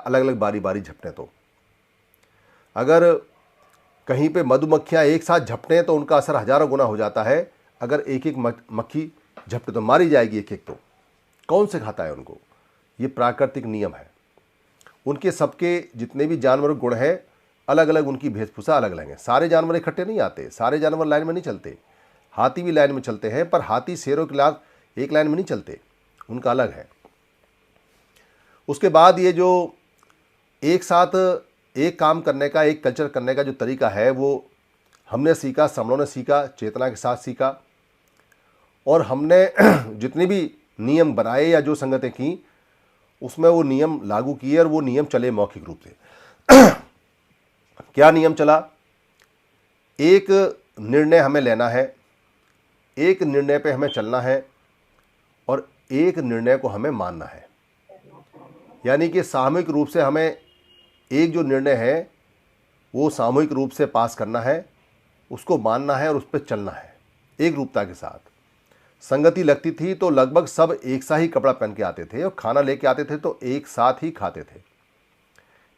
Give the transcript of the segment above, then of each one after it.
अलग अलग बारी बारी झपटें तो। अगर कहीं पे मधुमक्खियाँ एक साथ झपटें तो उनका असर हजारों गुना हो जाता है। अगर एक एक मक्खी झपटे तो मारी जाएगी एक एक। तो कौन से खाता है उनको? ये प्राकृतिक नियम है। उनके सबके जितने भी जानवर गुण हैं, अलग अलग उनकी वेशभूषा अलग अलग है। सारे जानवर इकट्ठे नहीं आते, सारे जानवर लाइन में नहीं चलते। हाथी भी लाइन में चलते हैं, पर हाथी शेरों के खिलाफ एक लाइन में नहीं चलते, उनका अलग है। उसके बाद ये जो एक साथ एक काम करने का, एक कल्चर करने का जो तरीका है, वो हमने सीखा, समणों ने सीखा, चेतना के साथ सीखा। और हमने जितने भी नियम बनाए या जो संगतें की, उसमें वो नियम लागू किए और वो नियम चले मौखिक रूप से। क्या नियम चला? एक निर्णय हमें लेना है, एक निर्णय पे हमें चलना है और एक निर्णय को हमें मानना है। यानी कि सामूहिक रूप से हमें एक जो निर्णय है वो सामूहिक रूप से पास करना है, उसको मानना है और उस पर चलना है एक रूपता के साथ। संगति लगती थी तो लगभग सब एक सा ही कपड़ा पहन के आते थे और खाना लेके आते थे तो एक साथ ही खाते थे।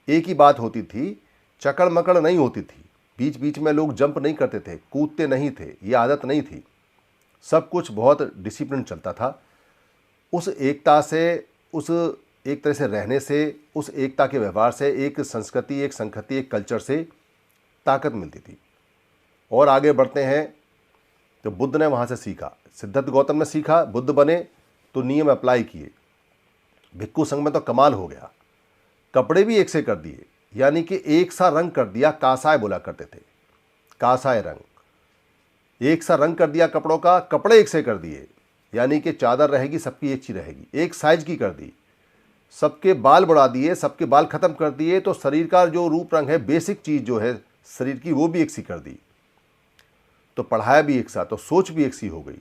एक ही बात होती थी, चकड़ मकड़ नहीं होती थी, बीच बीच में लोग जंप नहीं करते थे, कूदते नहीं थे, ये आदत नहीं थी। सब कुछ बहुत डिसिप्लिन चलता था। उस एकता से, उस एक तरह से रहने से, उस एकता के व्यवहार से एक संस्कृति, एक संहति, एक कल्चर से ताकत मिलती थी। और आगे बढ़ते हैं तो बुद्ध ने वहाँ से सीखा, सिद्धार्थ गौतम ने सीखा, बुद्ध बने तो नियम अप्लाई किए। भिक्खु संघ में तो कमाल हो गया, कपड़े भी एक से कर दिए, यानी कि एक सा रंग कर दिया। कासाय बोला करते थे, कासाय रंग, एक सा रंग कर दिया कपड़ों का। कपड़े एक से कर दिए, यानी कि चादर रहेगी सबकी एक सी रहेगी, एक साइज की कर दी। सबके बाल बढ़ा दिए, सबके बाल खत्म कर दिए, तो शरीर का जो रूप रंग है, बेसिक चीज़ जो है शरीर की, वो भी एक सी कर दी। तो पढ़ाया भी एक सा, तो सोच भी एक सी हो गई,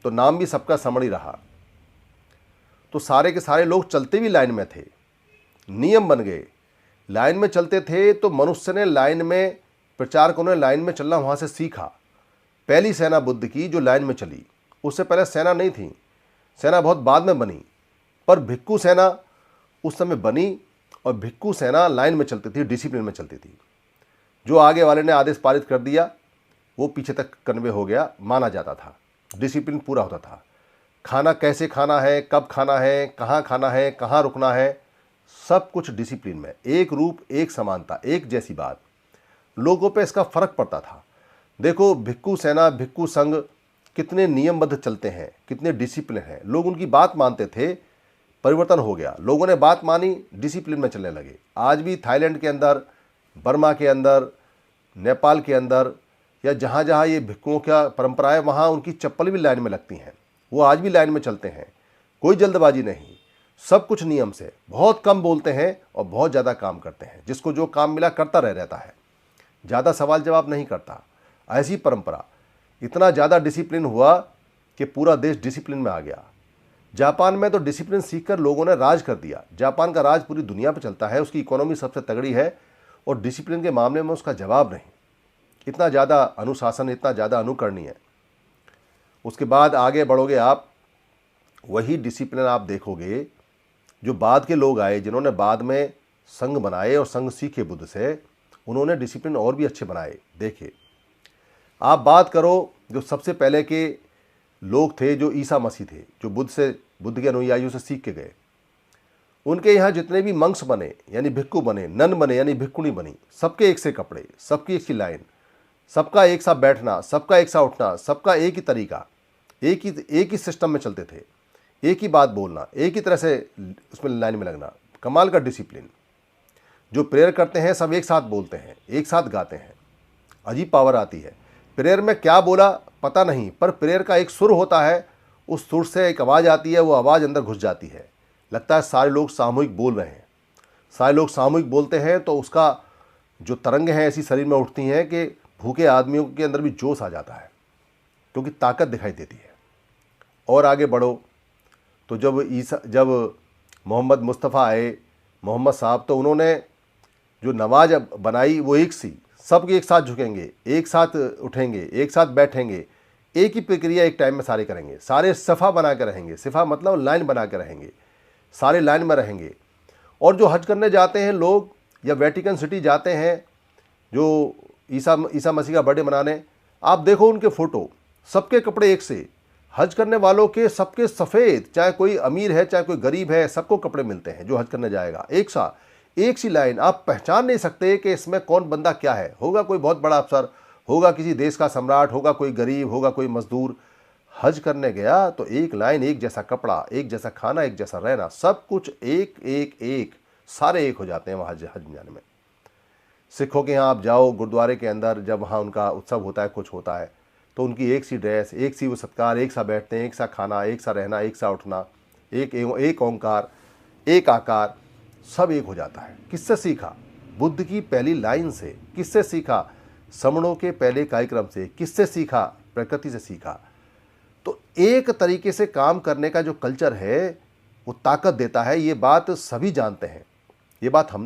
तो नाम भी सबका समण ही रहा। तो सारे के सारे लोग चलते भी लाइन में थे, नियम बन गए, लाइन में चलते थे। तो मनुष्य ने लाइन में, प्रचारकों ने लाइन में चलना वहाँ से सीखा। पहली सेना बुद्ध की जो लाइन में चली, उससे पहले सेना नहीं थी, सेना बहुत बाद में बनी, पर भिक्खु सेना उस समय बनी। और भिक्खु सेना लाइन में चलती थी, डिसिप्लिन में चलती थी। जो आगे वाले ने आदेश पारित कर दिया वो पीछे तक कन्वे हो गया, माना जाता था, डिसिप्लिन पूरा होता था। खाना कैसे खाना है, कब खाना है, कहाँ खाना है, कहाँ रुकना है, सब कुछ डिसिप्लिन में, एक रूप, एक समानता, एक जैसी बात। लोगों पे इसका फर्क पड़ता था। देखो भिक्खु सेना, भिक्खु संघ कितने नियमबद्ध चलते हैं, कितने डिसिप्लिन हैं। लोग उनकी बात मानते थे, परिवर्तन हो गया, लोगों ने बात मानी, डिसिप्लिन में चलने लगे। आज भी थाईलैंड के अंदर, बर्मा के अंदर, नेपाल के अंदर, या जहाँ जहाँ ये भिक्खुओं का परंपरा है, वहाँ उनकी चप्पल भी लाइन में लगती हैं, वो आज भी लाइन में चलते हैं। कोई जल्दबाजी नहीं, सब कुछ नियम से। बहुत कम बोलते हैं और बहुत ज़्यादा काम करते हैं, जिसको जो काम मिला करता रह रहता है, ज़्यादा सवाल जवाब नहीं करता। ऐसी परंपरा, इतना ज़्यादा डिसिप्लिन हुआ कि पूरा देश डिसिप्लिन में आ गया। जापान में तो डिसिप्लिन सीखकर लोगों ने राज कर दिया। जापान का राज पूरी दुनिया पर चलता है, उसकी इकोनॉमी सबसे तगड़ी है और डिसिप्लिन के मामले में उसका जवाब नहीं। इतना ज़्यादा अनुशासन, इतना ज़्यादा अनुकरणीय है। उसके बाद आगे बढ़ोगे आप, वही डिसिप्लिन आप देखोगे जो बाद के लोग आए, जिन्होंने बाद में संघ बनाए और संघ सीखे बुद्ध से, उन्होंने डिसिप्लिन और भी अच्छे बनाए। देखिए आप बात करो, जो सबसे पहले के लोग थे, जो ईसा मसीह थे, जो बुद्ध के अनुयायियों से सीख के गए, उनके यहाँ जितने भी मंक्स बने, यानी भिक्खु बने, नन बने, यानी भिक्खुणी बनी, सबके एक से कपड़े, सबकी एक सी लाइन, सबका एक सा बैठना, सबका एक सा उठना, सबका एक ही तरीका, एक ही सिस्टम में चलते थे, एक ही बात बोलना, एक ही तरह से उसमें लाइन में लगना। कमाल का डिसिप्लिन। जो प्रेयर करते हैं सब एक साथ बोलते हैं, एक साथ गाते हैं, अजीब पावर आती है। प्रेयर में क्या बोला पता नहीं, पर प्रेयर का एक सुर होता है, उस सुर से एक आवाज़ आती है, वो आवाज़ अंदर घुस जाती है, लगता है सारे लोग सामूहिक बोल रहे हैं। सारे लोग सामूहिक बोलते हैं तो उसका जो तरंग है ऐसी शरीर में उठती हैं कि भूखे आदमियों के अंदर भी जोश आ जाता है, क्योंकि ताकत दिखाई देती है। और आगे बढ़ो तो जब मोहम्मद मुस्तफ़ा आए, मोहम्मद साहब, तो उन्होंने जो नमाज बनाई वो एक सी, सब एक साथ झुकेंगे, एक साथ उठेंगे, एक साथ बैठेंगे, एक ही प्रक्रिया एक टाइम में सारे करेंगे। सारे सफ़ा बना के रहेंगे, सिफ़ा मतलब लाइन बना के रहेंगे, सारे लाइन में रहेंगे। और जो हज करने जाते हैं लोग या वेटिकन सिटी जाते हैं जो ईसा मसीह का बर्थडे मनाने, आप देखो उनके फ़ोटो, सबके कपड़े एक से। हज करने वालों के सबके सफ़ेद, चाहे कोई अमीर है चाहे कोई गरीब है, सबको कपड़े मिलते हैं जो हज करने जाएगा। एक सी लाइन, आप पहचान नहीं सकते कि इसमें कौन बंदा क्या है। होगा कोई बहुत बड़ा अफसर, होगा किसी देश का सम्राट, होगा कोई गरीब, होगा कोई मजदूर। हज करने गया तो एक लाइन, एक जैसा कपड़ा, एक जैसा खाना, एक जैसा रहना, सब कुछ एक, सारे एक हो जाते हैं वहाँ हज जाने में। सिखों के यहाँ आप जाओ गुरुद्वारे के अंदर, जब वहाँ उनका उत्सव होता है, कुछ होता है, तो उनकी एक सी ड्रेस, एक सी वो सत्कार, एक सा बैठते हैं, एक सा खाना, एक सा रहना, एक सा उठना, एक ओंकार, एक आकार, सब एक हो जाता है। किससे सीखा? बुद्ध की पहली लाइन से। किससे सीखा? श्रमणों के पहले कार्यक्रम से। किससे सीखा? प्रकृति से सीखा। तो एक तरीके से काम करने का जो कल्चर है वो ताकत देता है, ये बात सभी जानते हैं। ये बात हमने